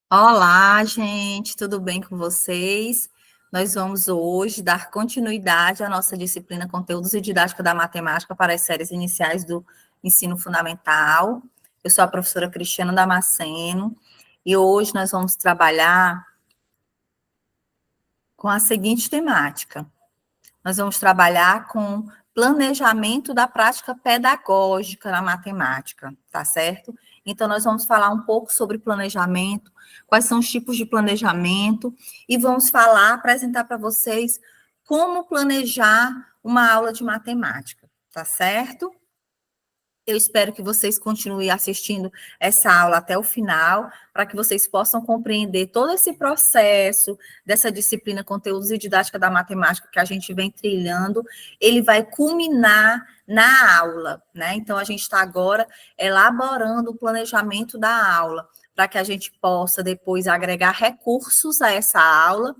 Olá, gente, tudo bem com vocês? Nós vamos hoje dar continuidade à nossa disciplina Conteúdos e Didática da Matemática para as séries iniciais do ensino fundamental. Eu sou a professora Cristiana Damasceno e hoje nós vamos trabalhar com a seguinte temática. Nós vamos trabalhar com planejamento da prática pedagógica na matemática, tá certo? Então, nós vamos falar um pouco sobre planejamento, quais são os tipos de planejamento, e vamos apresentar para vocês como planejar uma aula de matemática, tá certo? Eu espero que vocês continuem assistindo essa aula até o final, para que vocês possam compreender todo esse processo dessa disciplina Conteúdos e Didática da Matemática que a gente vem trilhando. Ele vai culminar na aula, né? Então, a gente está agora elaborando o planejamento da aula, para que a gente possa depois agregar recursos a essa aula,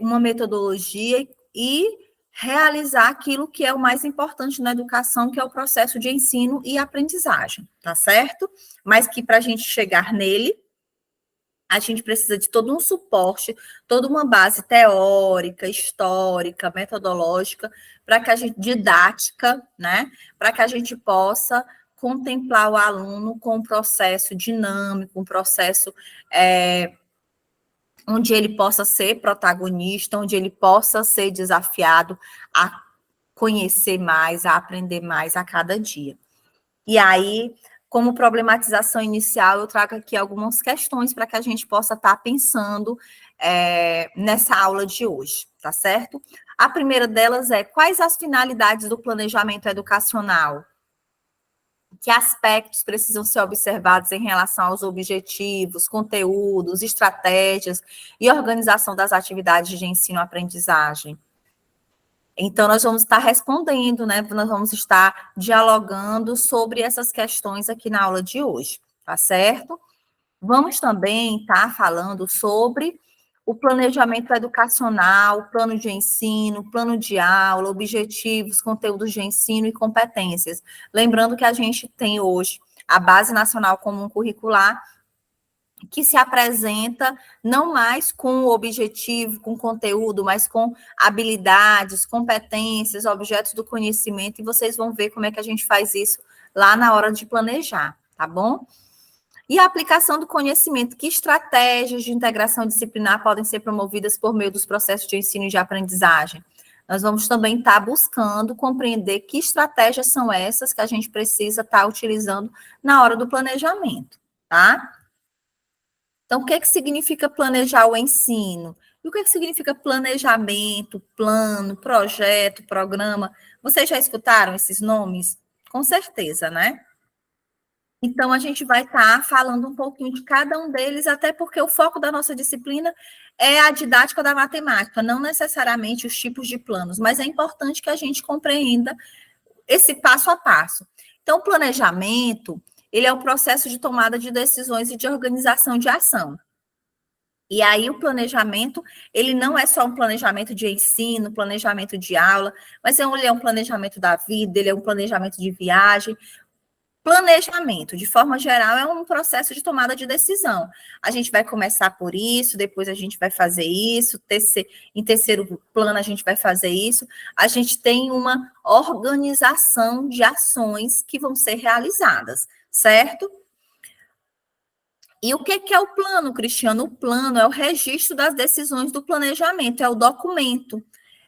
uma metodologia e realizar aquilo que é o mais importante na educação, que é o processo de ensino e aprendizagem, tá certo? Mas que para a gente chegar nele, a gente precisa de todo um suporte, toda uma base teórica, histórica, metodológica, para que a gente, didática, né? Para que a gente possa contemplar o aluno com um processo dinâmico, um processo onde ele possa ser protagonista, onde ele possa ser desafiado a conhecer mais, a aprender mais a cada dia. E aí, como problematização inicial, eu trago aqui algumas questões para que a gente possa estar pensando nessa aula de hoje, tá certo? A primeira delas é: quais as finalidades do planejamento educacional? Que aspectos precisam ser observados em relação aos objetivos, conteúdos, estratégias e organização das atividades de ensino-aprendizagem? Então, nós vamos estar respondendo, né? Nós vamos estar dialogando sobre essas questões aqui na aula de hoje, tá certo? Vamos também estar falando sobre o planejamento educacional, plano de ensino, plano de aula, objetivos, conteúdos de ensino e competências. Lembrando que a gente tem hoje a Base Nacional Comum Curricular, que se apresenta não mais com o objetivo, com conteúdo, mas com habilidades, competências, objetos do conhecimento, e vocês vão ver como é que a gente faz isso lá na hora de planejar, tá bom? E a aplicação do conhecimento, que estratégias de integração disciplinar podem ser promovidas por meio dos processos de ensino e de aprendizagem? Nós vamos também estar buscando compreender que estratégias são essas que a gente precisa estar utilizando na hora do planejamento, tá? Então, o que significa planejar o ensino? E o que significa planejamento, plano, projeto, programa? Vocês já escutaram esses nomes? Com certeza, né? Então, a gente vai estar falando um pouquinho de cada um deles, até porque o foco da nossa disciplina é a didática da matemática, não necessariamente os tipos de planos, mas é importante que a gente compreenda esse passo a passo. Então, o planejamento, ele é o processo de tomada de decisões e de organização de ação. E aí o planejamento, ele não é só um planejamento de ensino, planejamento de aula, mas ele é um planejamento da vida, ele é um planejamento de viagem. Planejamento, de forma geral, é um processo de tomada de decisão. A gente vai começar por isso, depois a gente vai fazer isso, em terceiro plano a gente vai fazer isso. A gente tem uma organização de ações que vão ser realizadas, certo? E o que é o plano, Cristiano? O plano é o registro das decisões do planejamento, é o documento.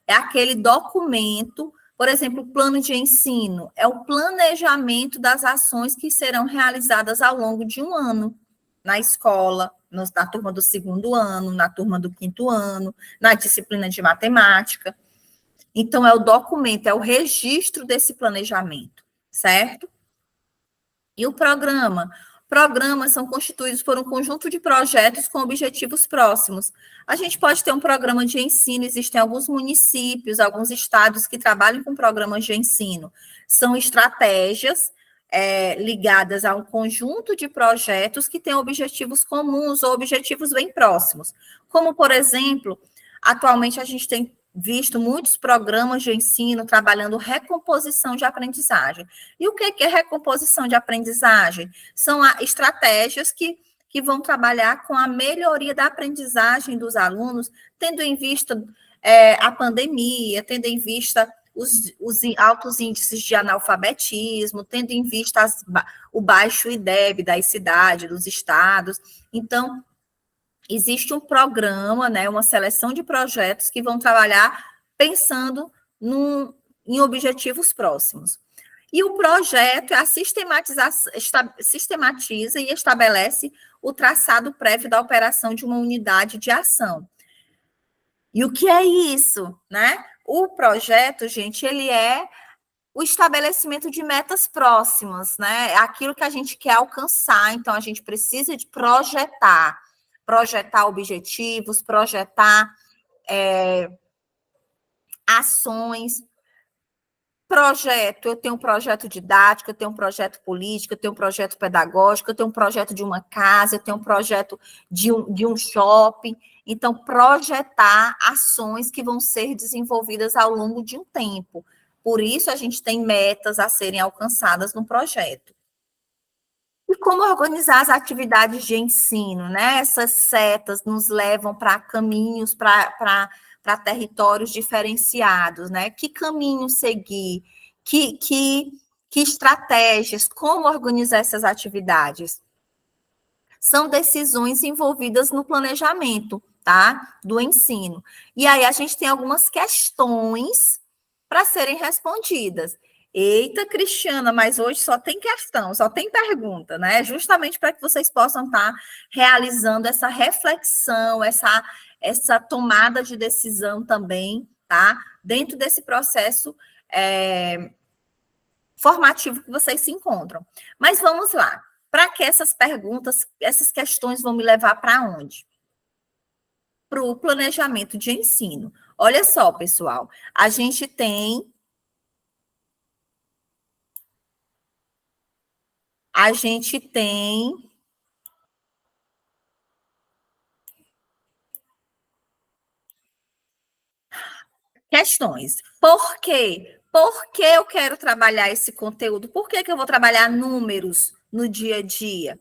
É aquele documento, por exemplo, o plano de ensino, é o planejamento das ações que serão realizadas ao longo de um ano, na escola, na turma do segundo ano, na turma do quinto ano, na disciplina de matemática. Então, é o documento, é o registro desse planejamento, certo? E o programa? Programas são constituídos por um conjunto de projetos com objetivos próximos. A gente pode ter um programa de ensino, existem alguns municípios, alguns estados que trabalham com programas de ensino. São estratégias ligadas a um conjunto de projetos que têm objetivos comuns ou objetivos bem próximos. Como, por exemplo, atualmente a gente tem visto muitos programas de ensino trabalhando recomposição de aprendizagem. E o que é recomposição de aprendizagem? São estratégias que que vão trabalhar com a melhoria da aprendizagem dos alunos, tendo em vista a pandemia, tendo em vista os altos índices de analfabetismo, tendo em vista o baixo IDEB das cidades, dos estados. Então, existe um programa, né, uma seleção de projetos que vão trabalhar pensando em objetivos próximos. E o projeto sistematiza e estabelece o traçado prévio da operação de uma unidade de ação. E o que é isso, né? O projeto, gente, ele é o estabelecimento de metas próximas, né? Aquilo que a gente quer alcançar, então a gente precisa de projetar objetivos, projetar ações. Eu tenho um projeto didático, eu tenho um projeto político, eu tenho um projeto pedagógico, eu tenho um projeto de uma casa, eu tenho um projeto de um shopping. Então, projetar ações que vão ser desenvolvidas ao longo de um tempo. Por isso, a gente tem metas a serem alcançadas no projeto. E como organizar as atividades de ensino, né? Essas setas nos levam para caminhos, para territórios diferenciados, né? Que caminho seguir? Que estratégias? Como organizar essas atividades? São decisões envolvidas no planejamento, tá? Do ensino. E aí a gente tem algumas questões para serem respondidas. Eita, Cristiana, mas hoje só tem questão, só tem pergunta, né? Justamente para que vocês possam estar realizando essa reflexão, essa tomada de decisão também, tá? Dentro desse processo formativo que vocês se encontram. Mas vamos lá. Para que essas perguntas, essas questões vão me levar para onde? Para o planejamento de ensino. Olha só, pessoal, a gente tem questões. Por quê? Por que eu quero trabalhar esse conteúdo? Por que eu vou trabalhar números no dia a dia?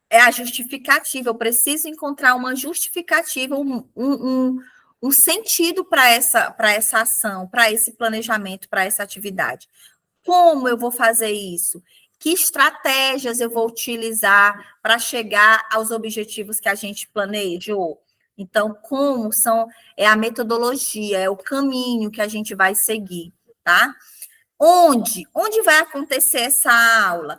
É a justificativa. Eu preciso encontrar uma justificativa, um sentido para essa ação, para esse planejamento, para essa atividade. Como eu vou fazer isso? Que estratégias eu vou utilizar para chegar aos objetivos que a gente planejou? Então, é a metodologia, é o caminho que a gente vai seguir, tá? Onde vai acontecer essa aula?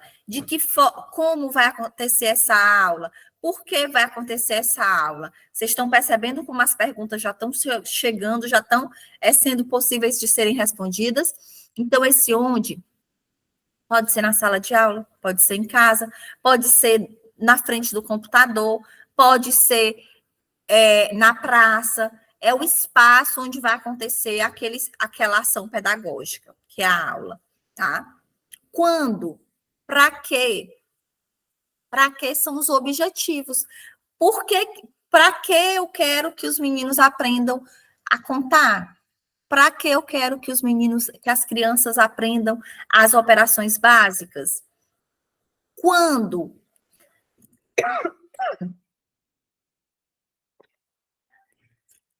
Como vai acontecer essa aula? Por que vai acontecer essa aula? Vocês estão percebendo como as perguntas já estão chegando, já estão sendo possíveis de serem respondidas? Então, esse onde pode ser na sala de aula, pode ser em casa, pode ser na frente do computador, pode ser na praça. É o espaço onde vai acontecer aquela ação pedagógica, que é a aula, tá? Quando? Para quê? Para que são os objetivos? Para que eu quero que os meninos aprendam a contar? Para que eu quero que as crianças aprendam as operações básicas? Quando?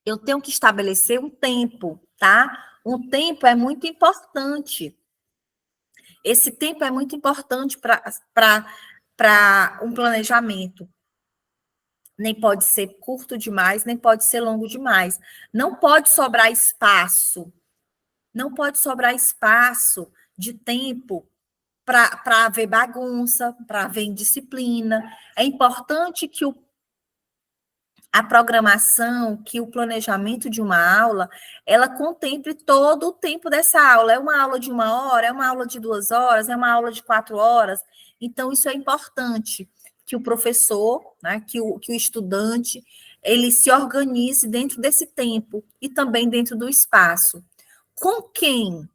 Eu tenho que estabelecer um tempo, tá? Um tempo é muito importante. Esse tempo é muito importante para um planejamento. Nem pode ser curto demais, nem pode ser longo demais. Não pode sobrar espaço. Não pode sobrar espaço de tempo para haver bagunça, para haver indisciplina. É importante que a programação, que o planejamento de uma aula, ela contemple todo o tempo dessa aula. É uma aula de 1 hora, é uma aula de 2 horas, é uma aula de 4 horas. Então, isso é importante, que o professor, né, que o estudante, ele se organize dentro desse tempo e também dentro do espaço. Com quem?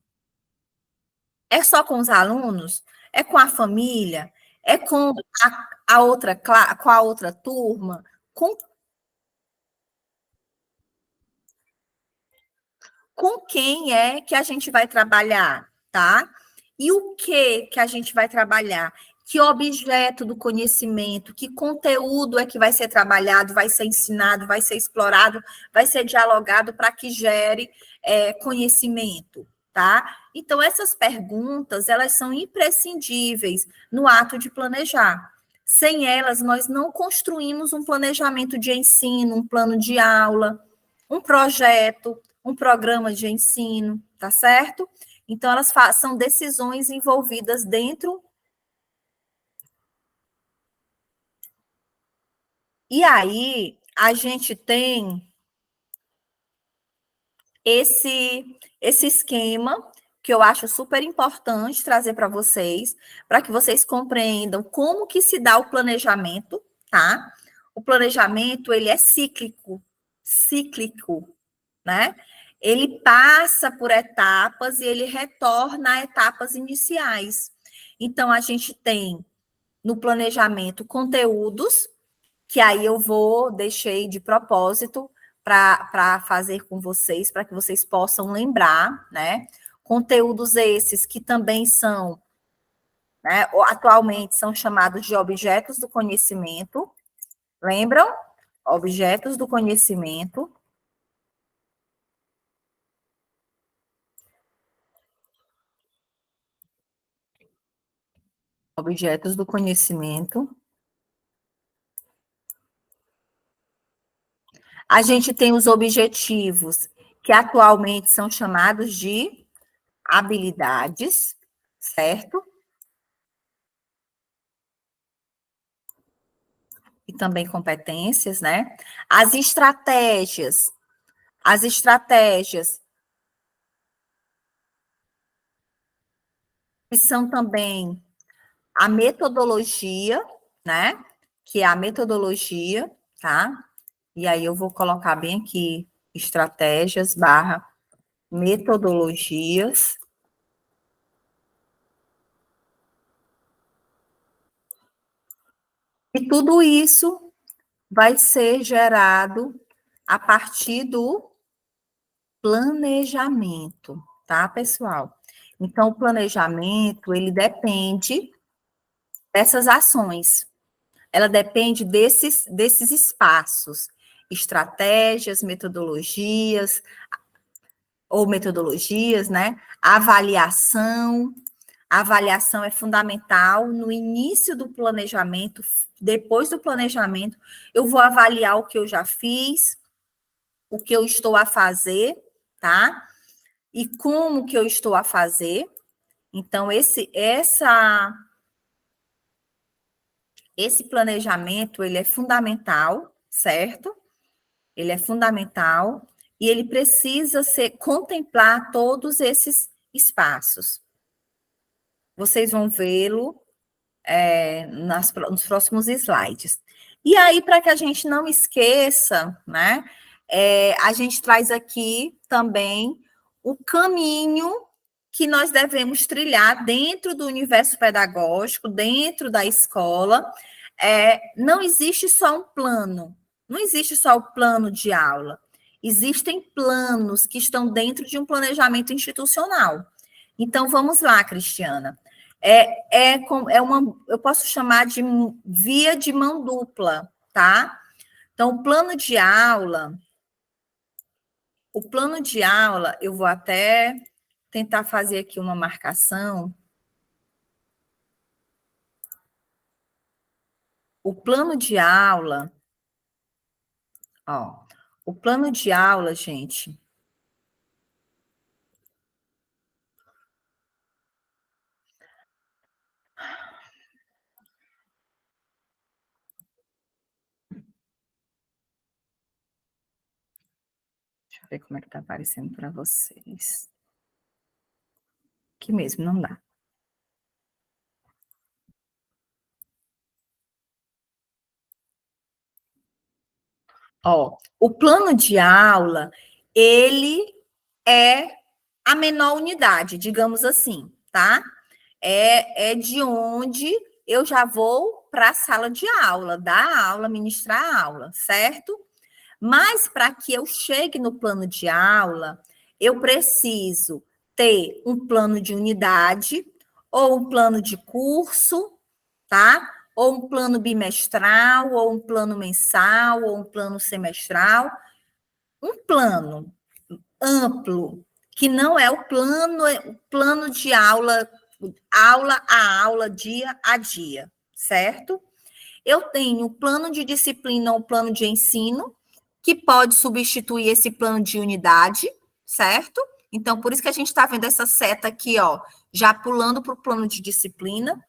É só com os alunos? É com a família? É com com a outra turma? Com quem é que a gente vai trabalhar, tá? E o que a gente vai trabalhar? que objeto do conhecimento, que conteúdo é que vai ser trabalhado, vai ser ensinado, vai ser explorado, vai ser dialogado para que gere conhecimento, tá? Então, essas perguntas, elas são imprescindíveis no ato de planejar. Sem elas, nós não construímos um planejamento de ensino, um plano de aula, um projeto, um programa de ensino, tá certo? Então, elas são decisões envolvidas dentro. E aí, a gente tem esse esquema que eu acho super importante trazer para que vocês compreendam como que se dá o planejamento, tá? O planejamento, ele é cíclico, né? Ele passa por etapas e ele retorna a etapas iniciais. Então, a gente tem no planejamento conteúdos, que aí eu deixei de propósito para fazer com vocês, para que vocês possam lembrar, né? Conteúdos esses que também são, né, atualmente são chamados de objetos do conhecimento. Lembram? Objetos do conhecimento. Objetos do conhecimento. A gente tem os objetivos, que atualmente são chamados de habilidades, certo? E também competências, né? As estratégias que são também a metodologia, né? Que é a metodologia, tá? E aí eu vou colocar bem aqui estratégias barra metodologias. E tudo isso vai ser gerado a partir do planejamento, tá, pessoal? Então, o planejamento, ele depende dessas ações. Ela depende desses espaços, estratégias, metodologias, ou metodologias, né? Avaliação. A avaliação é fundamental no início do planejamento, depois do planejamento, eu vou avaliar o que eu já fiz, o que eu estou a fazer, tá? E como que eu estou a fazer. Então, esse planejamento, ele é fundamental, certo? Ele é fundamental e ele precisa contemplar todos esses espaços. Vocês vão vê-lo nos próximos slides. E aí, para que a gente não esqueça, né, a gente traz aqui também o caminho que nós devemos trilhar dentro do universo pedagógico, dentro da escola. Não existe só um plano, não existe só o plano de aula. Existem planos que estão dentro de um planejamento institucional. Então, vamos lá, Cristiana. Eu posso chamar de via de mão dupla, tá? Então, o plano de aula, eu vou até tentar fazer aqui uma marcação. O plano de aula, ó, o plano de aula, gente, deixa eu ver como é que tá aparecendo para vocês. Aqui mesmo, não dá. Ó, o plano de aula, ele é a menor unidade, digamos assim, tá? É de onde eu já vou para a sala de aula, dar aula, ministrar a aula, certo? Mas para que eu chegue no plano de aula, eu preciso ter um plano de unidade ou um plano de curso, tá? Ou um plano bimestral, ou um plano mensal, ou um plano semestral. Um plano amplo, que não é o plano de aula a aula, dia a dia, certo? Eu tenho o plano de disciplina ou plano de ensino, que pode substituir esse plano de unidade, certo? Então, por isso que a gente está vendo essa seta aqui, ó, já pulando para o plano de disciplina,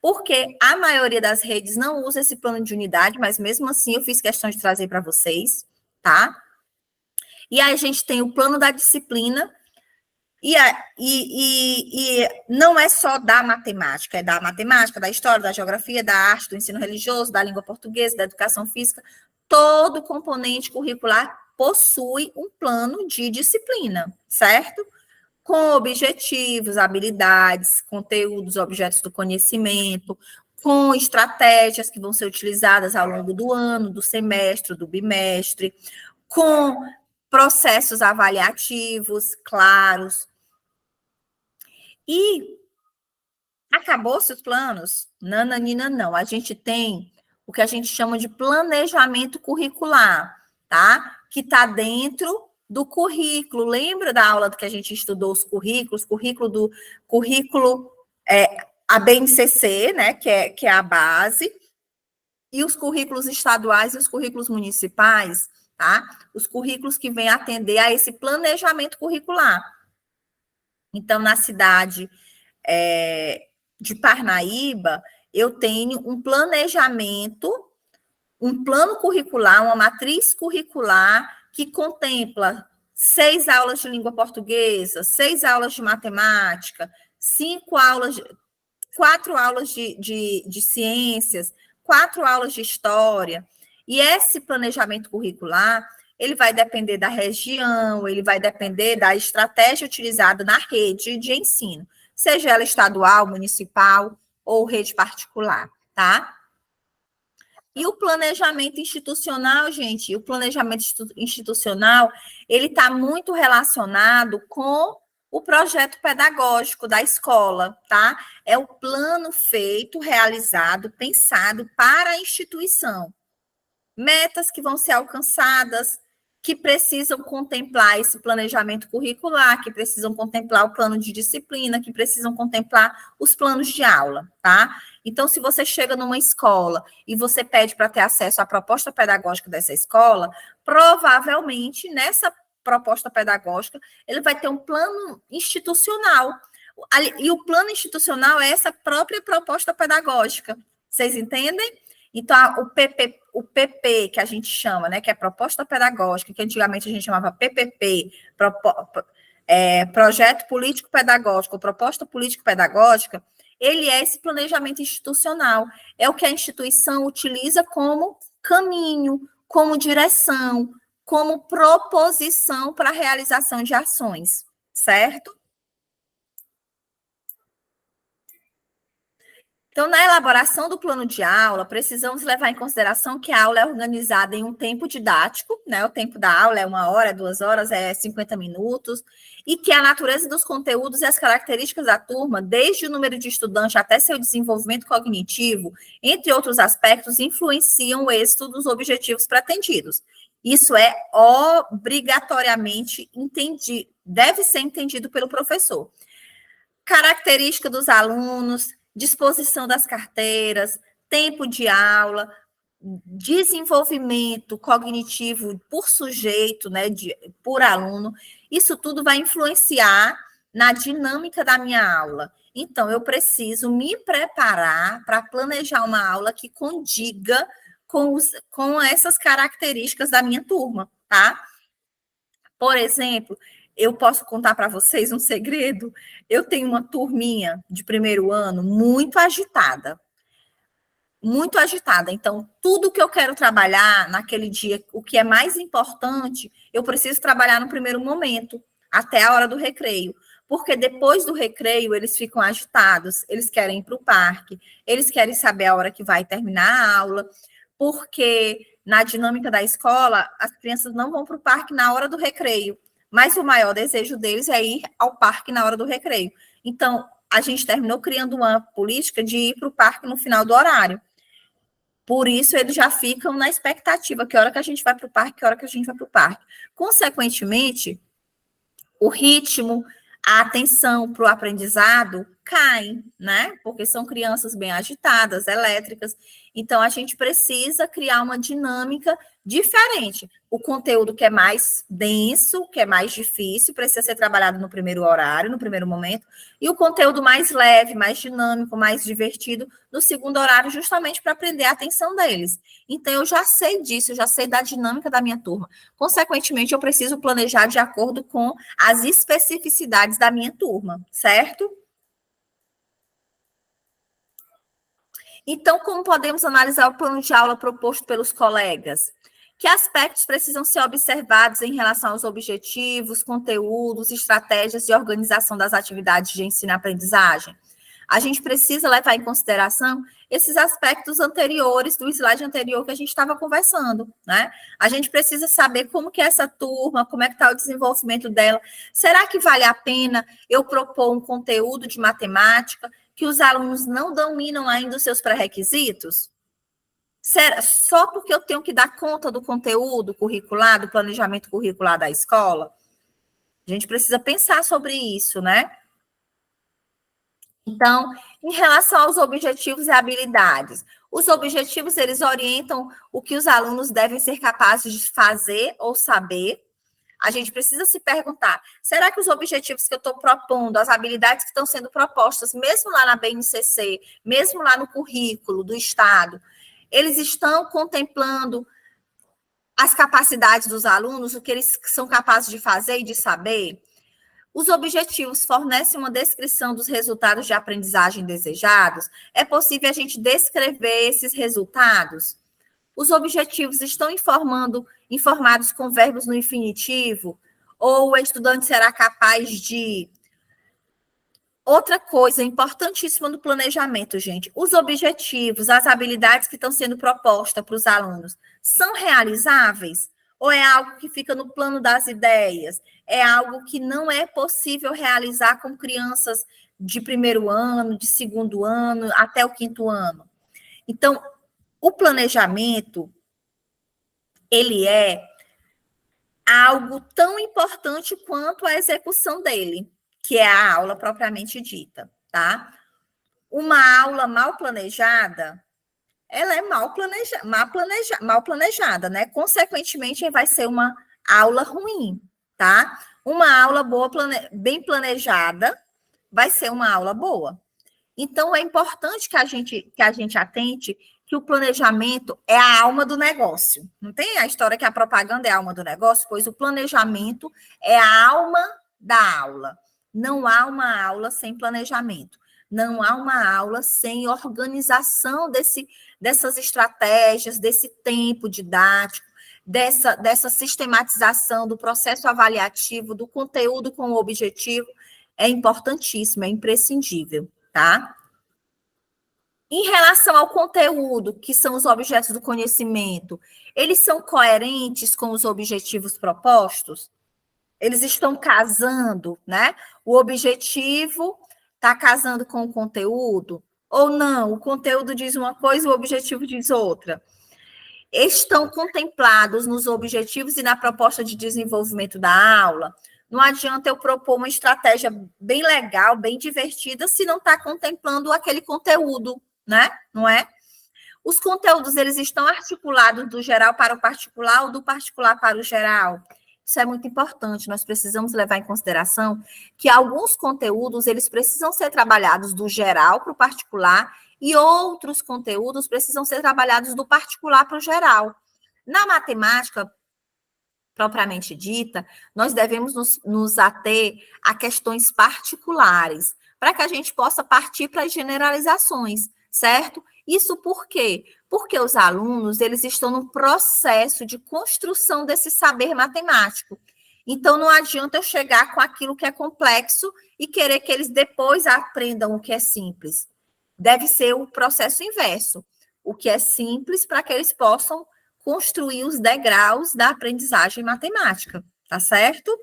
porque a maioria das redes não usa esse plano de unidade, mas mesmo assim eu fiz questão de trazer para vocês, tá? E aí a gente tem o plano da disciplina, e não é só da matemática, é da matemática, da história, da geografia, da arte, do ensino religioso, da língua portuguesa, da educação física. Todo componente curricular possui um plano de disciplina, certo? Com objetivos, habilidades, conteúdos, objetos do conhecimento, com estratégias que vão ser utilizadas ao longo do ano, do semestre, do bimestre, com processos avaliativos claros. E acabou-se os planos? Nananina, não. A gente tem o que a gente chama de planejamento curricular, tá? Que está dentro do currículo. Lembra da aula que a gente estudou os currículos? Currículo a BNCC, né? Que é a base, e os currículos estaduais e os currículos municipais, tá? Os currículos que vêm atender a esse planejamento curricular. Então, na cidade de Parnaíba, eu tenho um planejamento, um plano curricular, uma matriz curricular que contempla 6 aulas de língua portuguesa, 6 aulas de matemática, 4 aulas de ciências, 4 aulas de história. E esse planejamento curricular, ele vai depender da região, ele vai depender da estratégia utilizada na rede de ensino, seja ela estadual, municipal ou rede particular, tá? E o planejamento institucional, gente, o planejamento institucional, ele está muito relacionado com o projeto pedagógico da escola, tá? É o plano feito, realizado, pensado para a instituição. Metas que vão ser alcançadas, que precisam contemplar esse planejamento curricular, que precisam contemplar o plano de disciplina, que precisam contemplar os planos de aula, tá? Então, se você chega numa escola e você pede para ter acesso à proposta pedagógica dessa escola, provavelmente, nessa proposta pedagógica, ele vai ter um plano institucional. E o plano institucional é essa própria proposta pedagógica. Vocês entendem? Então, o PP, que a gente chama, né, que é proposta pedagógica, que antigamente a gente chamava PPP, projeto político-pedagógico, proposta político-pedagógica, ele é esse planejamento institucional. É o que a instituição utiliza como caminho, como direção, como proposição para a realização de ações, certo? Então, na elaboração do plano de aula, precisamos levar em consideração que a aula é organizada em um tempo didático, né? O tempo da aula é 1 hora, é 2 horas, é 50 minutos, e que a natureza dos conteúdos e as características da turma, desde o número de estudantes até seu desenvolvimento cognitivo, entre outros aspectos, influenciam o êxito dos objetivos pretendidos. Isso é obrigatoriamente entendido, deve ser entendido pelo professor. Característica dos alunos, disposição das carteiras, tempo de aula, desenvolvimento cognitivo por sujeito, né, por aluno, isso tudo vai influenciar na dinâmica da minha aula. Então, eu preciso me preparar para planejar uma aula que condiga com essas características da minha turma, tá? Por exemplo, eu posso contar para vocês um segredo? Eu tenho uma turminha de primeiro ano muito agitada. Muito agitada. Então, tudo que eu quero trabalhar naquele dia, o que é mais importante, eu preciso trabalhar no primeiro momento, até a hora do recreio. Porque depois do recreio, eles ficam agitados, eles querem ir para o parque, eles querem saber a hora que vai terminar a aula, porque na dinâmica da escola, as crianças não vão para o parque na hora do recreio, mas o maior desejo deles é ir ao parque na hora do recreio. Então, a gente terminou criando uma política de ir para o parque no final do horário. Por isso, eles já ficam na expectativa, que hora que a gente vai para o parque, que hora que a gente vai para o parque. Consequentemente, o ritmo, a atenção para o aprendizado cai, né? Porque são crianças bem agitadas, elétricas. Então, a gente precisa criar uma dinâmica diferente. O conteúdo que é mais denso, que é mais difícil, precisa ser trabalhado no primeiro horário, no primeiro momento, e o conteúdo mais leve, mais dinâmico, mais divertido, no segundo horário, justamente para prender a atenção deles. Então, eu já sei disso, eu já sei da dinâmica da minha turma. Consequentemente, eu preciso planejar de acordo com as especificidades da minha turma, certo? Então, como podemos analisar o plano de aula proposto pelos colegas? Que aspectos precisam ser observados em relação aos objetivos, conteúdos, estratégias de organização das atividades de ensino e aprendizagem? A gente precisa levar em consideração esses aspectos anteriores, do slide anterior que a gente estava conversando, né? A gente precisa saber como que é essa turma, como é que está o desenvolvimento dela. Será que vale a pena eu propor um conteúdo de matemática que os alunos não dominam ainda os seus pré-requisitos? Só porque eu tenho que dar conta do conteúdo curricular, do planejamento curricular da escola? A gente precisa pensar sobre isso, né? Então, em relação aos objetivos e habilidades, os objetivos, eles orientam o que os alunos devem ser capazes de fazer ou saber. A gente precisa se perguntar, será que os objetivos que eu estou propondo, as habilidades que estão sendo propostas, mesmo lá na BNCC, mesmo lá no currículo do Estado, eles estão contemplando as capacidades dos alunos, o que eles são capazes de fazer e de saber? Os objetivos fornecem uma descrição dos resultados de aprendizagem desejados? É possível a gente descrever esses resultados? Os objetivos estão informados com verbos no infinitivo? Ou o estudante será capaz de... Outra coisa importantíssima no planejamento, gente, os objetivos, as habilidades que estão sendo propostas para os alunos, são realizáveis? Ou é algo que fica no plano das ideias? É algo que não é possível realizar com crianças de primeiro ano, de segundo ano, até o quinto ano? Então, o planejamento, ele é algo tão importante quanto a execução dele, que é a aula propriamente dita, tá? Uma aula mal planejada, ela é mal planejada, né? Consequentemente, vai ser uma aula ruim, tá? Uma aula boa, bem planejada, vai ser uma aula boa. Então, é importante que a gente atente que o planejamento é a alma do negócio. Não tem a história que a propaganda é a alma do negócio? Pois o planejamento é a alma da aula. Não há uma aula sem planejamento. Não há uma aula sem organização dessas estratégias, desse tempo didático, dessa sistematização do processo avaliativo, do conteúdo com o objetivo. É importantíssimo, é imprescindível, tá? Em relação ao conteúdo, que são os objetos do conhecimento, eles são coerentes com os objetivos propostos? Eles estão casando, né? O objetivo está casando com o conteúdo? Ou não? O conteúdo diz uma coisa, o objetivo diz outra. Estão contemplados nos objetivos e na proposta de desenvolvimento da aula? Não adianta eu propor uma estratégia bem legal, bem divertida, se não está contemplando aquele conteúdo, né? Não é? Os conteúdos, eles estão articulados do geral para o particular ou do particular para o geral? Isso é muito importante, nós precisamos levar em consideração que alguns conteúdos, eles precisam ser trabalhados do geral para o particular e outros conteúdos precisam ser trabalhados do particular para o geral. Na matemática, propriamente dita, nós devemos nos ater a questões particulares, para que a gente possa partir para as generalizações, certo? Isso por quê? Porque os alunos, eles estão no processo de construção desse saber matemático. Então, não adianta eu chegar com aquilo que é complexo e querer que eles depois aprendam o que é simples. Deve ser o processo inverso. O que é simples para que eles possam construir os degraus da aprendizagem matemática, tá certo?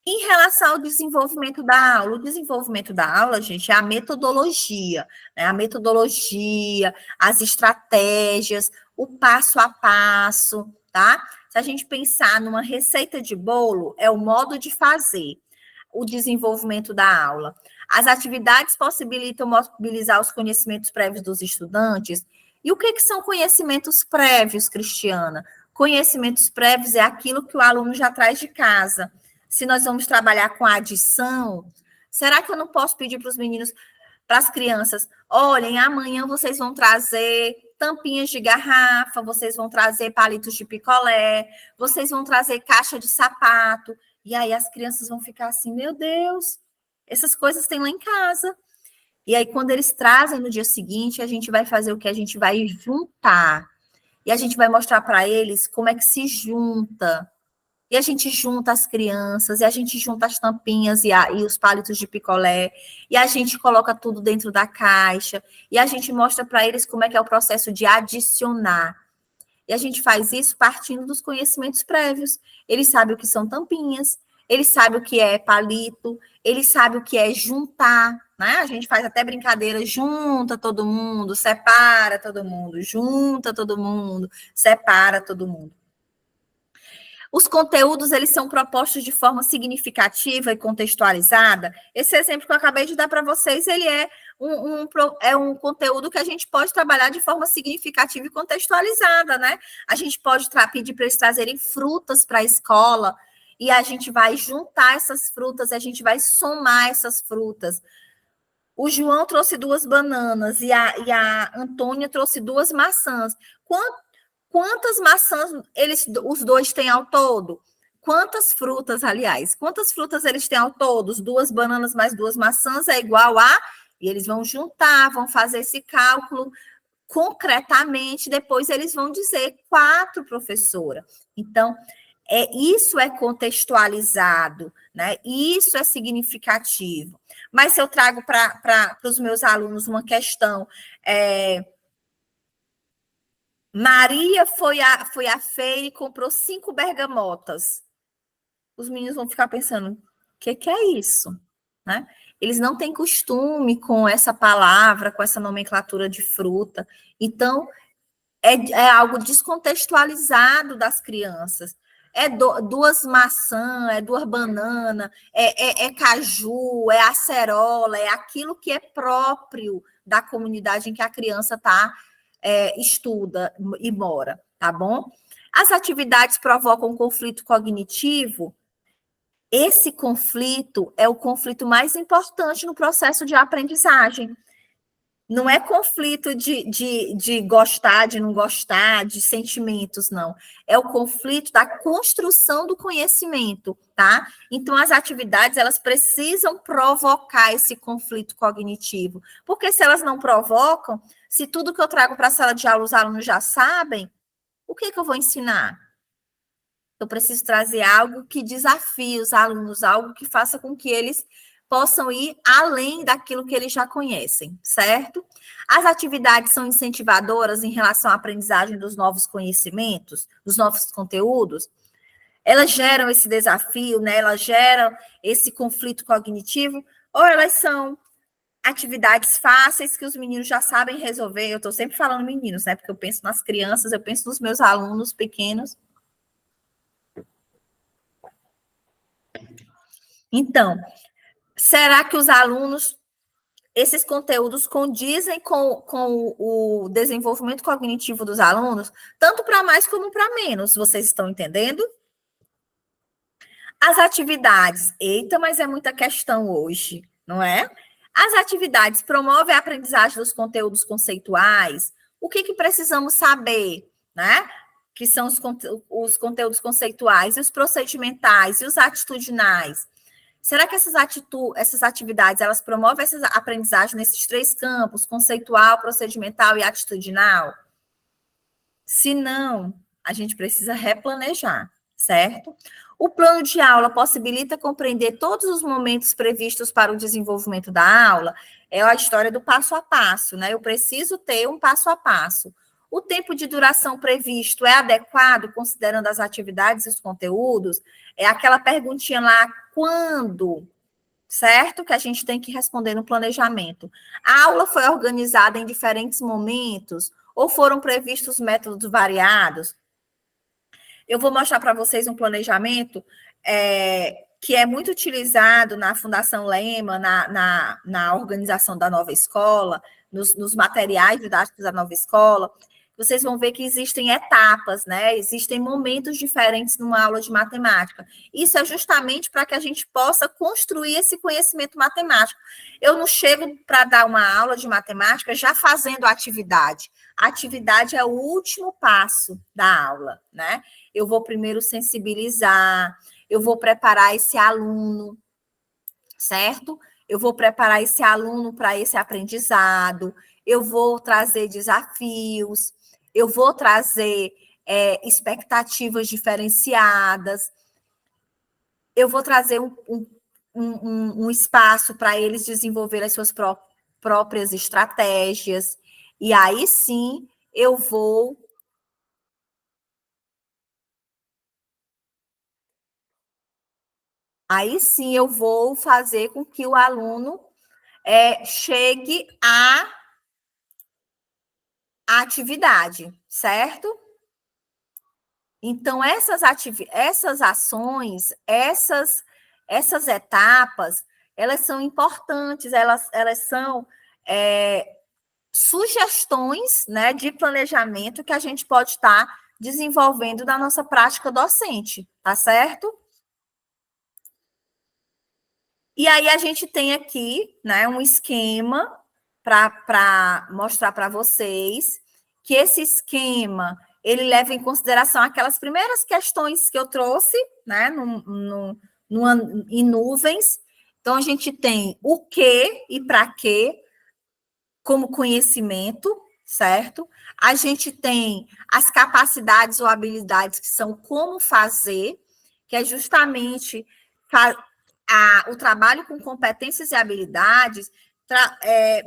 Em relação ao desenvolvimento da aula, o desenvolvimento da aula, gente, é a metodologia, né? A metodologia, as estratégias, o passo a passo, tá? Se a gente pensar numa receita de bolo, é o modo de fazer o desenvolvimento da aula. As atividades possibilitam mobilizar os conhecimentos prévios dos estudantes. E o que são conhecimentos prévios, Cristiana? Conhecimentos prévios é aquilo que o aluno já traz de casa. Se nós vamos trabalhar com a adição, será que eu não posso pedir para os meninos, para as crianças, olhem, amanhã vocês vão trazer tampinhas de garrafa, vocês vão trazer palitos de picolé, vocês vão trazer caixa de sapato, e aí as crianças vão ficar assim, meu Deus, essas coisas tem lá em casa. E aí, quando eles trazem no dia seguinte, a gente vai fazer o que? A gente vai juntar. E a gente vai mostrar para eles como é que se junta. E a gente junta as crianças, e a gente junta as tampinhas e os palitos de picolé, e a gente coloca tudo dentro da caixa, e a gente mostra para eles como é que é o processo de adicionar. E a gente faz isso partindo dos conhecimentos prévios. Eles sabem o que são tampinhas, eles sabem o que é palito, eles sabem o que é juntar, né? A gente faz até brincadeira, junta todo mundo, separa todo mundo, junta todo mundo, separa todo mundo. Os conteúdos, eles são propostos de forma significativa e contextualizada. Esse exemplo que eu acabei de dar para vocês, ele é um conteúdo que a gente pode trabalhar de forma significativa e contextualizada, né? A gente pode pedir para eles trazerem frutas para a escola, e a gente vai juntar essas frutas, a gente vai somar essas frutas. O João trouxe 2 bananas e a Antônia trouxe 2 maçãs. Quantas maçãs os dois têm ao todo? Quantas frutas, aliás? Quantas frutas eles têm ao todo? 2 bananas mais 2 maçãs é igual a... E eles vão juntar, vão fazer esse cálculo concretamente, depois eles vão dizer 4, professora. Então, isso é contextualizado, né? Isso é significativo. Mas se eu trago para os meus alunos uma questão... Maria foi à feira e comprou 5 bergamotas. Os meninos vão ficar pensando, o que é isso? Né? Eles não têm costume com essa palavra, com essa nomenclatura de fruta. Então, é algo descontextualizado das crianças. 2 maçãs, 2 bananas, é caju, é acerola, é aquilo que é próprio da comunidade em que a criança está estuda e mora, tá bom? As atividades provocam conflito cognitivo. Esse conflito é o conflito mais importante no processo de aprendizagem. Não é conflito de gostar, de não gostar, de sentimentos, não. É o conflito da construção do conhecimento, tá? Então, as atividades, elas precisam provocar esse conflito cognitivo. Porque se elas não provocam, se tudo que eu trago para a sala de aula os alunos já sabem, o que eu vou ensinar? Eu preciso trazer algo que desafie os alunos, algo que faça com que eles possam ir além daquilo que eles já conhecem, certo? As atividades são incentivadoras em relação à aprendizagem dos novos conhecimentos, dos novos conteúdos. Elas geram esse desafio, né? Elas geram esse conflito cognitivo, ou elas são atividades fáceis que os meninos já sabem resolver. Eu estou sempre falando meninos, né? Porque eu penso nas crianças, eu penso nos meus alunos pequenos. Então, será que os alunos, esses conteúdos condizem com o desenvolvimento cognitivo dos alunos, tanto para mais como para menos? Vocês estão entendendo? As atividades, eita, mas é muita questão hoje, não é? As atividades promovem a aprendizagem dos conteúdos conceituais. O que precisamos saber, né? Que são os conteúdos conceituais, e os procedimentais, e os atitudinais. Será que essas atividades, elas promovem essa aprendizagem nesses 3 campos, conceitual, procedimental e atitudinal? Se não, a gente precisa replanejar, certo? O plano de aula possibilita compreender todos os momentos previstos para o desenvolvimento da aula. É a história do passo a passo, né? Eu preciso ter um passo a passo. O tempo de duração previsto é adequado, considerando as atividades e os conteúdos? É aquela perguntinha lá, quando? Certo? Que a gente tem que responder no planejamento. A aula foi organizada em diferentes momentos ou foram previstos métodos variados? Eu vou mostrar para vocês um planejamento que é muito utilizado na Fundação Lema, na organização da nova escola, nos materiais didáticos da nova escola. Vocês vão ver que existem etapas, né? Existem momentos diferentes numa aula de matemática. Isso é justamente para que a gente possa construir esse conhecimento matemático. Eu não chego para dar uma aula de matemática já fazendo a atividade. A atividade é o último passo da aula, né? Eu vou primeiro sensibilizar, eu vou preparar esse aluno, certo? Eu vou preparar esse aluno para esse aprendizado, eu vou trazer desafios, eu vou trazer expectativas diferenciadas, eu vou trazer um espaço para eles desenvolverem as suas próprias estratégias, e aí sim eu vou fazer com que o aluno chegue à atividade, certo? Então, essas ações, essas etapas, elas são importantes, elas são sugestões, né, de planejamento que a gente pode estar desenvolvendo na nossa prática docente, tá certo? E aí a gente tem aqui, né, um esquema para mostrar para vocês que esse esquema ele leva em consideração aquelas primeiras questões que eu trouxe, né, em nuvens. Então a gente tem o que e para quê como conhecimento, certo? A gente tem as capacidades ou habilidades que são como fazer, que é justamente o trabalho com competências e habilidades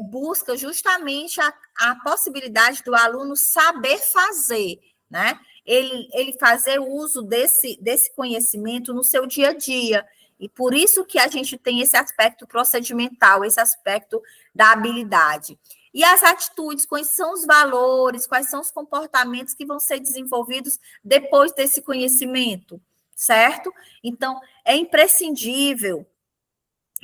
busca justamente a possibilidade do aluno saber fazer, né? Ele fazer uso desse conhecimento no seu dia a dia. E por isso que a gente tem esse aspecto procedimental, esse aspecto da habilidade. E as atitudes, quais são os valores, quais são os comportamentos que vão ser desenvolvidos depois desse conhecimento, certo? Então, é imprescindível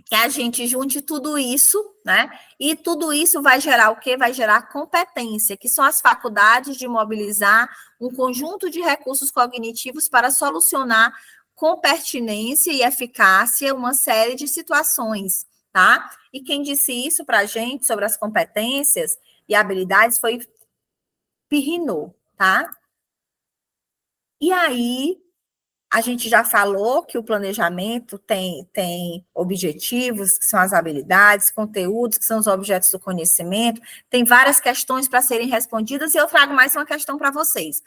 que a gente junte tudo isso, né? E tudo isso vai gerar o quê? Vai gerar competência, que são as faculdades de mobilizar um conjunto de recursos cognitivos para solucionar com pertinência e eficácia uma série de situações, tá? E quem disse isso para a gente sobre as competências e habilidades foi Pirrinot, tá? E aí, a gente já falou que o planejamento tem objetivos, que são as habilidades, conteúdos, que são os objetos do conhecimento, tem várias questões para serem respondidas, e eu trago mais uma questão para vocês.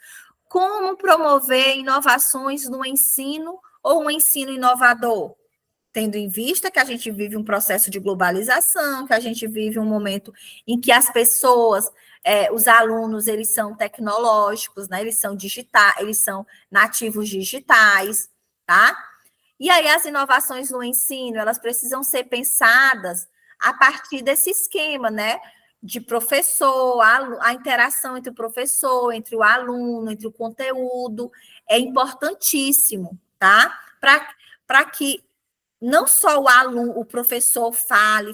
Como promover inovações no ensino ou um ensino inovador? Tendo em vista que a gente vive um processo de globalização, que a gente vive um momento em que as pessoas, os alunos, eles são tecnológicos, né? Eles são digitais, eles são nativos digitais, tá? E aí as inovações no ensino, elas precisam ser pensadas a partir desse esquema, né? De professor, a interação entre o professor, entre o aluno, entre o conteúdo, é importantíssimo, tá? Para que não só o professor fale,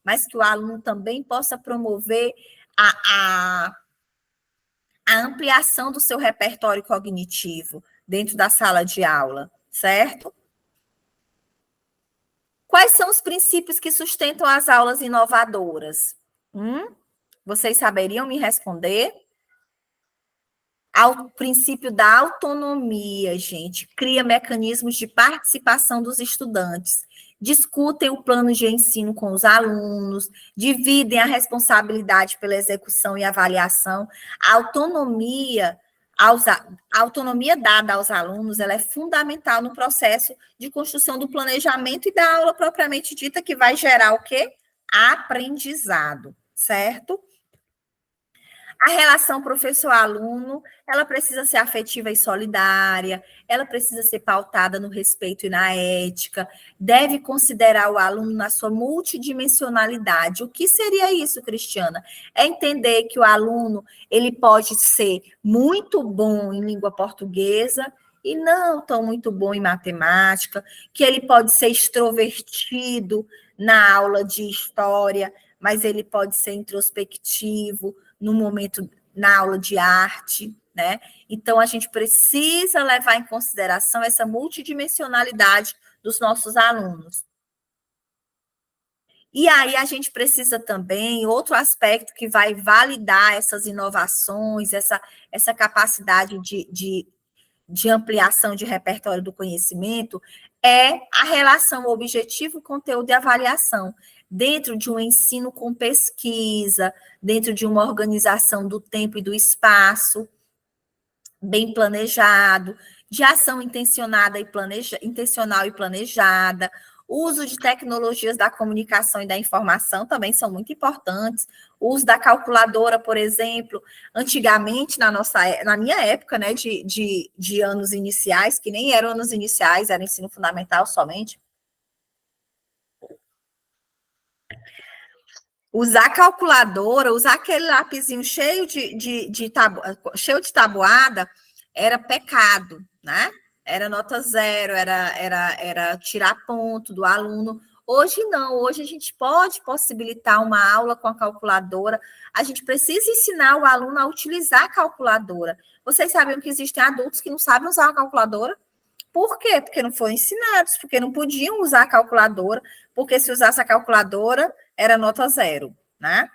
mas que o aluno também possa promover a ampliação do seu repertório cognitivo dentro da sala de aula, certo? Quais são os princípios que sustentam as aulas inovadoras? Vocês saberiam me responder? Ao princípio da autonomia, gente, cria mecanismos de participação dos estudantes, discutem o plano de ensino com os alunos, dividem a responsabilidade pela execução e avaliação. A autonomia dada aos alunos, ela é fundamental no processo de construção do planejamento e da aula propriamente dita, que vai gerar o quê? Aprendizado, certo? A relação professor-aluno, ela precisa ser afetiva e solidária, ela precisa ser pautada no respeito e na ética, deve considerar o aluno na sua multidimensionalidade. O que seria isso, Cristiana? É entender que o aluno, ele pode ser muito bom em língua portuguesa e não tão muito bom em matemática, que ele pode ser extrovertido na aula de história, mas ele pode ser introspectivo no momento na aula de arte, né? Então, a gente precisa levar em consideração essa multidimensionalidade dos nossos alunos. E aí a gente precisa também, outro aspecto que vai validar essas inovações, essa capacidade de ampliação de repertório do conhecimento, é a relação objetivo, conteúdo e avaliação, dentro de um ensino com pesquisa, dentro de uma organização do tempo e do espaço, bem planejado, de ação intencional e planejada, o uso de tecnologias da comunicação e da informação também são muito importantes. O uso da calculadora, por exemplo, antigamente, na minha época, né, de anos iniciais, que nem eram anos iniciais, era ensino fundamental somente, usar calculadora, usar aquele lapisinho cheio cheio de tabuada, era pecado, né? Era nota zero, era tirar ponto do aluno. Hoje não, hoje a gente pode possibilitar uma aula com a calculadora. A gente precisa ensinar o aluno a utilizar a calculadora. Vocês sabem que existem adultos que não sabem usar a calculadora? Por quê? Porque não foram ensinados, porque não podiam usar a calculadora, porque se usasse a calculadora, era nota zero, né?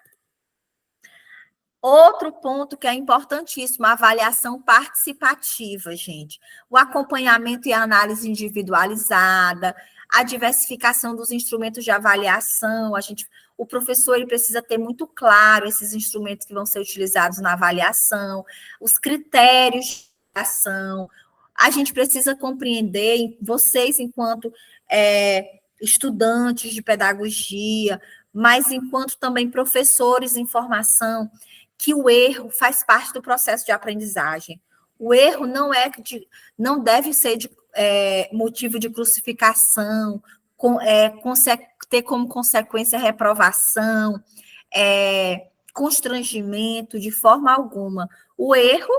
Outro ponto que é importantíssimo, a avaliação participativa, gente. O acompanhamento e a análise individualizada, a diversificação dos instrumentos de avaliação. O professor ele precisa ter muito claro esses instrumentos que vão ser utilizados na avaliação, os critérios de avaliação. A gente precisa compreender, vocês, enquanto estudantes de pedagogia, mas enquanto também professores em formação, que o erro faz parte do processo de aprendizagem. O erro não deve ser motivo de crucificação, ter como consequência reprovação, constrangimento, de forma alguma. O erro,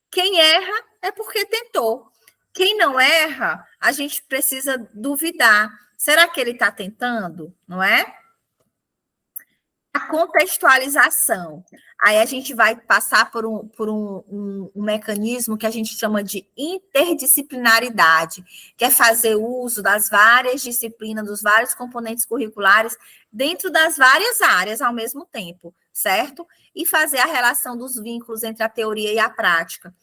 quem erra é porque tentou. Quem não erra, a gente precisa duvidar. Será que ele está tentando? Não é? A contextualização. Aí a gente vai passar por um mecanismo que a gente chama de interdisciplinaridade, que é fazer uso das várias disciplinas, dos vários componentes curriculares, dentro das várias áreas ao mesmo tempo, certo? E fazer a relação dos vínculos entre a teoria e a prática.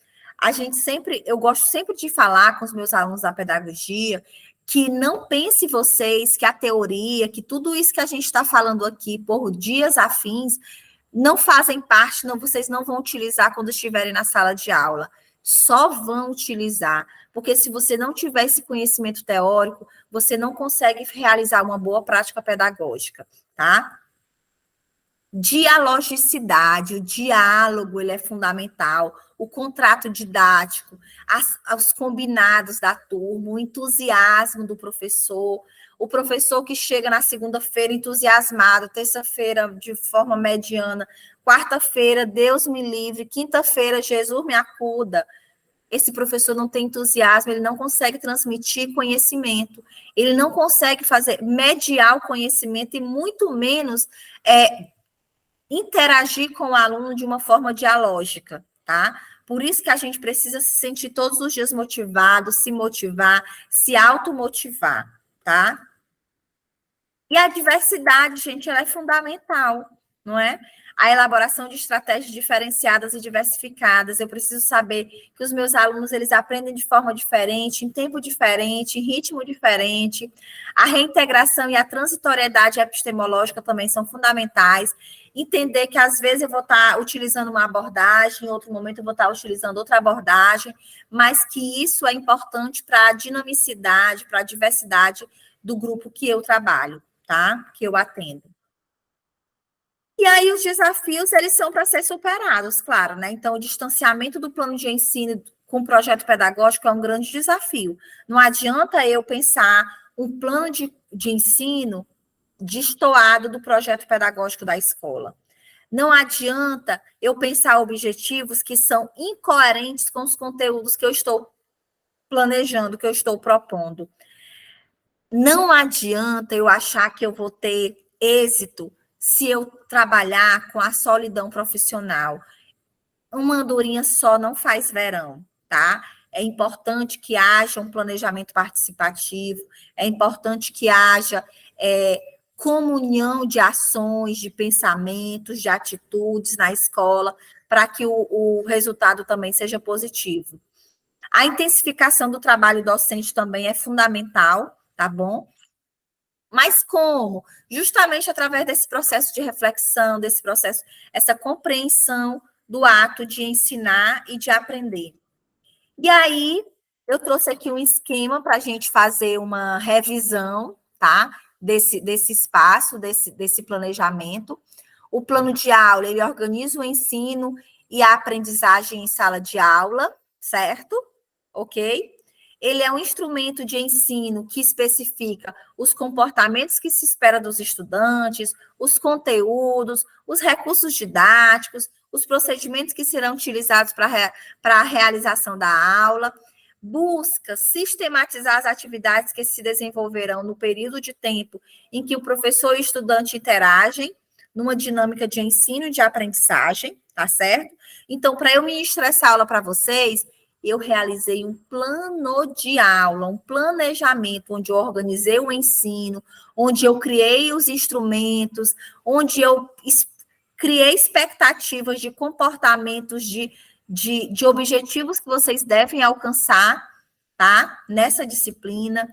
Eu gosto sempre de falar com os meus alunos da pedagogia que não pense vocês que a teoria, que tudo isso que a gente está falando aqui por dias afins, não fazem parte, não, vocês não vão utilizar quando estiverem na sala de aula. Só vão utilizar, porque se você não tiver esse conhecimento teórico, você não consegue realizar uma boa prática pedagógica, tá? Dialogicidade, o diálogo, ele é fundamental, o contrato didático, os combinados da turma, o entusiasmo do professor, o professor que chega na segunda-feira entusiasmado, terça-feira de forma mediana, quarta-feira, Deus me livre, quinta-feira, Jesus me acuda. Esse professor não tem entusiasmo, ele não consegue transmitir conhecimento, ele não consegue mediar o conhecimento e muito menos interagir com o aluno de uma forma dialógica, tá? Por isso que a gente precisa se sentir todos os dias motivado, se motivar, se automotivar, tá? E a diversidade, gente, ela é fundamental, não é? A elaboração de estratégias diferenciadas e diversificadas. Eu preciso saber que os meus alunos, eles aprendem de forma diferente, em tempo diferente, em ritmo diferente. A reintegração e a transitoriedade epistemológica também são fundamentais. Entender que, às vezes, eu vou estar utilizando uma abordagem, em outro momento eu vou estar utilizando outra abordagem, mas que isso é importante para a dinamicidade, para a diversidade do grupo que eu trabalho, tá? Que eu atendo. E aí os desafios, eles são para ser superados, claro, né? Então, o distanciamento do plano de ensino com o projeto pedagógico é um grande desafio. Não adianta eu pensar um plano de ensino destoado do projeto pedagógico da escola. Não adianta eu pensar objetivos que são incoerentes com os conteúdos que eu estou planejando, que eu estou propondo. Não adianta eu achar que eu vou ter êxito se eu trabalhar com a solidão profissional. Uma andorinha só não faz verão, tá? É importante que haja um planejamento participativo, é importante que haja comunhão de ações, de pensamentos, de atitudes na escola, para que o resultado também seja positivo. A intensificação do trabalho docente também é fundamental, tá bom? Mas como? Justamente através desse processo de reflexão, desse processo, essa compreensão do ato de ensinar e de aprender. E aí, eu trouxe aqui um esquema para a gente fazer uma revisão, tá? Desse espaço, desse planejamento. O plano de aula, ele organiza o ensino e a aprendizagem em sala de aula, certo? Ok? Ele é um instrumento de ensino que especifica os comportamentos que se espera dos estudantes, os conteúdos, os recursos didáticos, os procedimentos que serão utilizados para a realização da aula, busca sistematizar as atividades que se desenvolverão no período de tempo em que o professor e o estudante interagem, numa dinâmica de ensino e de aprendizagem, tá certo? Então, para eu ministrar essa aula para vocês, eu realizei um plano de aula, um planejamento, onde eu organizei o ensino, onde eu criei os instrumentos, onde eu criei expectativas de comportamentos, de objetivos que vocês devem alcançar, tá? Nessa disciplina.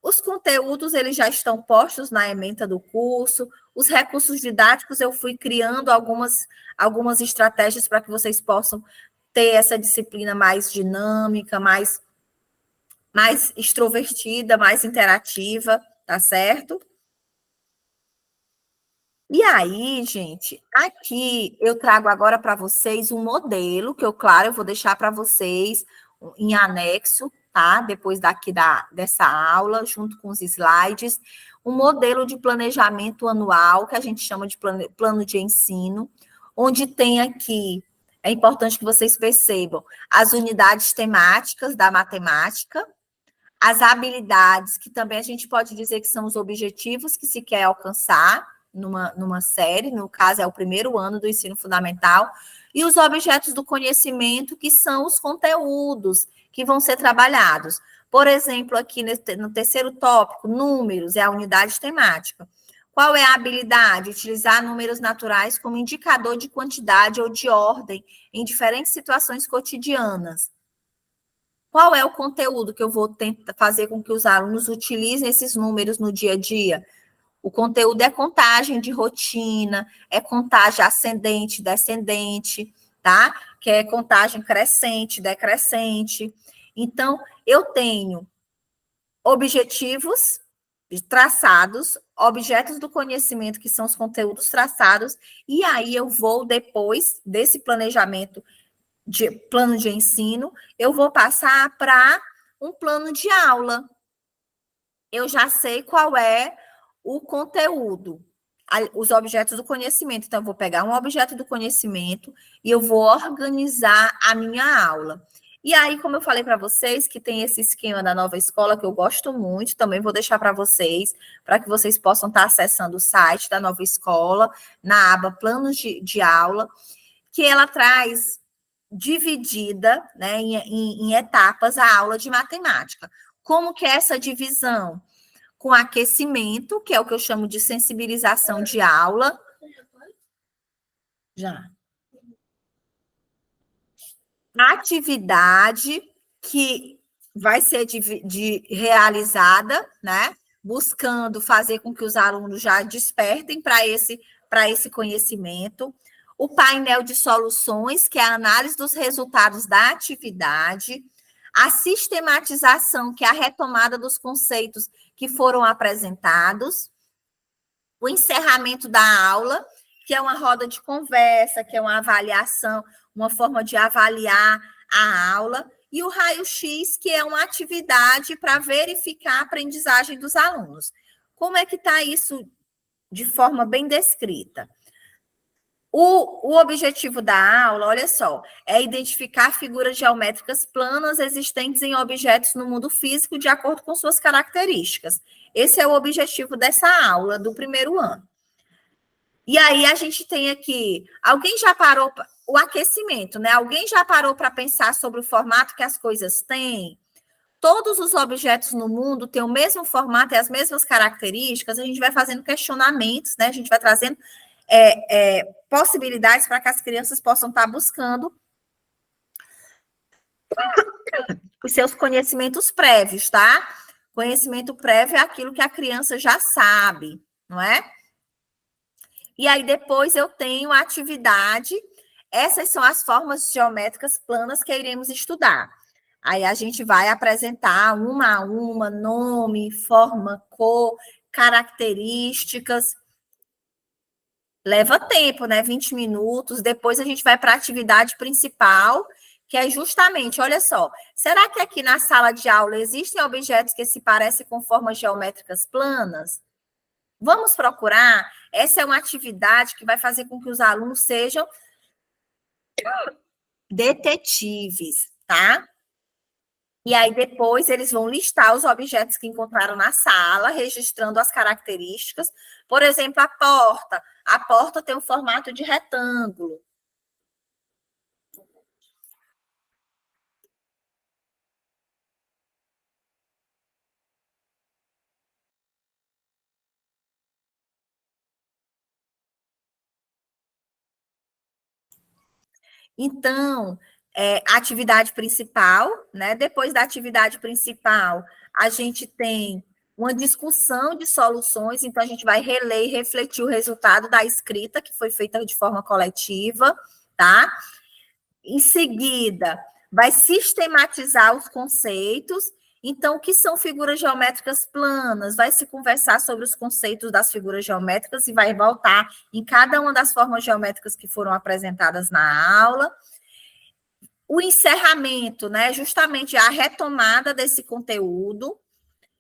Os conteúdos, eles já estão postos na ementa do curso. Os recursos didáticos, eu fui criando algumas estratégias para que vocês possam ter essa disciplina mais dinâmica, mais extrovertida, mais interativa, tá certo? E aí, gente, aqui eu trago agora para vocês um modelo que eu vou deixar para vocês em anexo, tá? Depois dessa aula, junto com os slides, um modelo de planejamento anual, que a gente chama de plano de ensino, onde tem aqui, é importante que vocês percebam, as unidades temáticas da matemática, as habilidades, que também a gente pode dizer que são os objetivos que se quer alcançar numa série, no caso é o primeiro ano do ensino fundamental, e os objetos do conhecimento, que são os conteúdos que vão ser trabalhados. Por exemplo, aqui no terceiro tópico, números, é a unidade temática. Qual é a habilidade? Utilizar números naturais como indicador de quantidade ou de ordem em diferentes situações cotidianas. Qual é o conteúdo que eu vou tentar fazer com que os alunos utilizem esses números no dia a dia? O conteúdo é contagem de rotina, é contagem ascendente, descendente, tá? Que é contagem crescente, decrescente. Então, eu tenho objetivos traçados, objetos do conhecimento, que são os conteúdos traçados, e aí eu vou, depois desse planejamento de plano de ensino, eu vou passar para um plano de aula. Eu já sei qual é o conteúdo, os objetos do conhecimento. Então, eu vou pegar um objeto do conhecimento e eu vou organizar a minha aula. E aí, como eu falei para vocês, que tem esse esquema da nova escola, que eu gosto muito, também vou deixar para vocês, para que vocês possam estar acessando o site da nova escola, na aba planos de aula, que ela traz dividida, né, em etapas a aula de matemática. Como que é essa divisão? Com aquecimento, que é o que eu chamo de sensibilização de aula. Já. Atividade que vai ser realizada, né? Buscando fazer com que os alunos já despertem para esse conhecimento. O painel de soluções, que é a análise dos resultados da atividade. A sistematização, que é a retomada dos conceitos que foram apresentados. O encerramento da aula, que é uma roda de conversa, que é uma avaliação, uma forma de avaliar a aula, e o raio-x, que é uma atividade para verificar a aprendizagem dos alunos. Como é que está isso de forma bem descrita? O objetivo da aula, olha só, é identificar figuras geométricas planas existentes em objetos no mundo físico de acordo com suas características. Esse é o objetivo dessa aula do primeiro ano. E aí a gente tem aqui, alguém já parou, o aquecimento, né? Alguém já parou para pensar sobre o formato que as coisas têm? Todos os objetos no mundo têm o mesmo formato e as mesmas características, a gente vai fazendo questionamentos, né? A gente vai trazendo possibilidades para que as crianças possam estar buscando os seus conhecimentos prévios, tá? Conhecimento prévio é aquilo que a criança já sabe, não é? E aí depois eu tenho a atividade, essas são as formas geométricas planas que iremos estudar. Aí a gente vai apresentar uma a uma, nome, forma, cor, características. Leva tempo, né? 20 minutos. Depois a gente vai para a atividade principal, que é justamente, olha só, será que aqui na sala de aula existem objetos que se parecem com formas geométricas planas? Vamos procurar. Essa é uma atividade que vai fazer com que os alunos sejam detetives, tá? E aí depois eles vão listar os objetos que encontraram na sala, registrando as características. Por exemplo, a porta. A porta tem um formato de retângulo. Então, a atividade principal, né? Depois da atividade principal, a gente tem uma discussão de soluções, então a gente vai reler e refletir o resultado da escrita, que foi feita de forma coletiva, tá? Em seguida, vai sistematizar os conceitos. Então, o que são figuras geométricas planas? Vai se conversar sobre os conceitos das figuras geométricas e vai voltar em cada uma das formas geométricas que foram apresentadas na aula. O encerramento, né? Justamente a retomada desse conteúdo.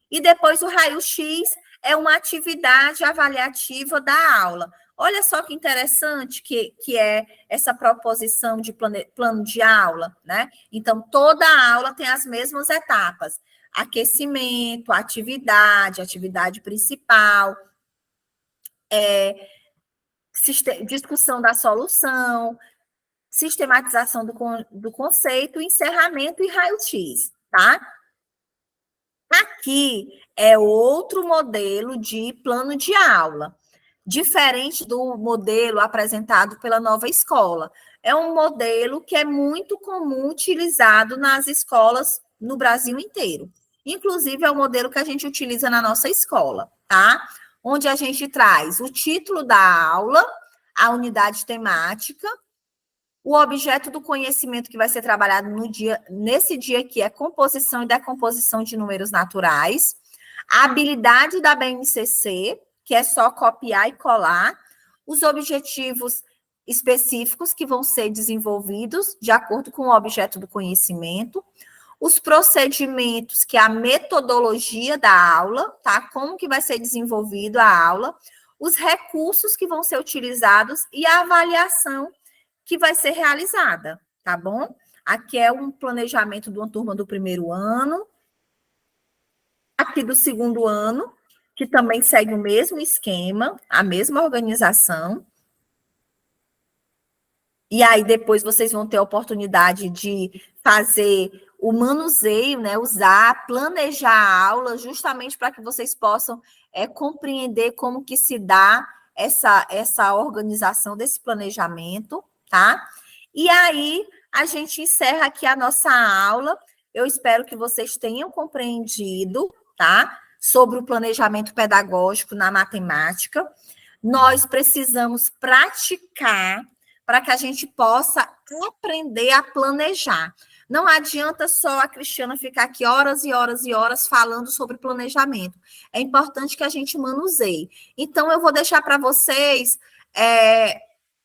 E depois o raio-x é uma atividade avaliativa da aula. Olha só que interessante que é essa proposição de plano de aula, né? Então, toda a aula tem as mesmas etapas: aquecimento, atividade principal, discussão da solução, sistematização do conceito, encerramento e raio-x, tá? Aqui é outro modelo de plano de aula, diferente do modelo apresentado pela nova escola. É um modelo que é muito comum utilizado nas escolas no Brasil inteiro. Inclusive, é o modelo que a gente utiliza na nossa escola, tá? Onde a gente traz o título da aula, a unidade temática, o objeto do conhecimento que vai ser trabalhado nesse dia aqui é composição e decomposição de números naturais, a habilidade da BNCC, que é só copiar e colar, os objetivos específicos que vão ser desenvolvidos de acordo com o objeto do conhecimento, os procedimentos, que é a metodologia da aula, tá? Como que vai ser desenvolvido a aula, os recursos que vão ser utilizados e a avaliação que vai ser realizada, tá bom? Aqui é um planejamento de uma turma do primeiro ano, aqui do segundo ano, que também segue o mesmo esquema, a mesma organização. E aí depois vocês vão ter a oportunidade de fazer o manuseio, né? Usar, planejar a aula, justamente para que vocês possam compreender como que se dá essa organização desse planejamento, tá? E aí, a gente encerra aqui a nossa aula. Eu espero que vocês tenham compreendido, tá? Sobre o planejamento pedagógico na matemática. Nós precisamos praticar para que a gente possa aprender a planejar. Não adianta só a Cristiana ficar aqui horas e horas e horas falando sobre planejamento. É importante que a gente manuseie. Então, eu vou deixar para vocês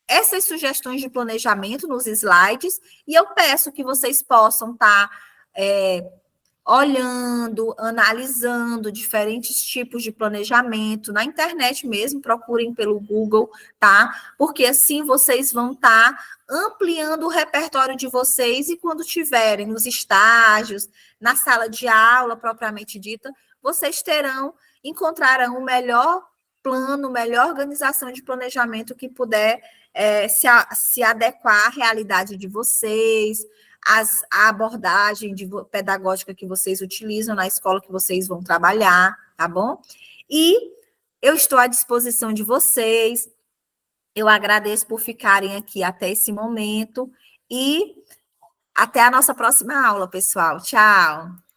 essas sugestões de planejamento nos slides, e eu peço que vocês possam estar olhando, analisando diferentes tipos de planejamento na internet mesmo, procurem pelo Google, tá? Porque assim vocês vão estar ampliando o repertório de vocês e quando tiverem nos estágios, na sala de aula propriamente dita, vocês encontrarão o melhor plano, melhor organização de planejamento que puder se adequar à realidade de vocês, a abordagem pedagógica que vocês utilizam na escola que vocês vão trabalhar, tá bom? E eu estou à disposição de vocês. Eu agradeço por ficarem aqui até esse momento e até a nossa próxima aula, pessoal. Tchau!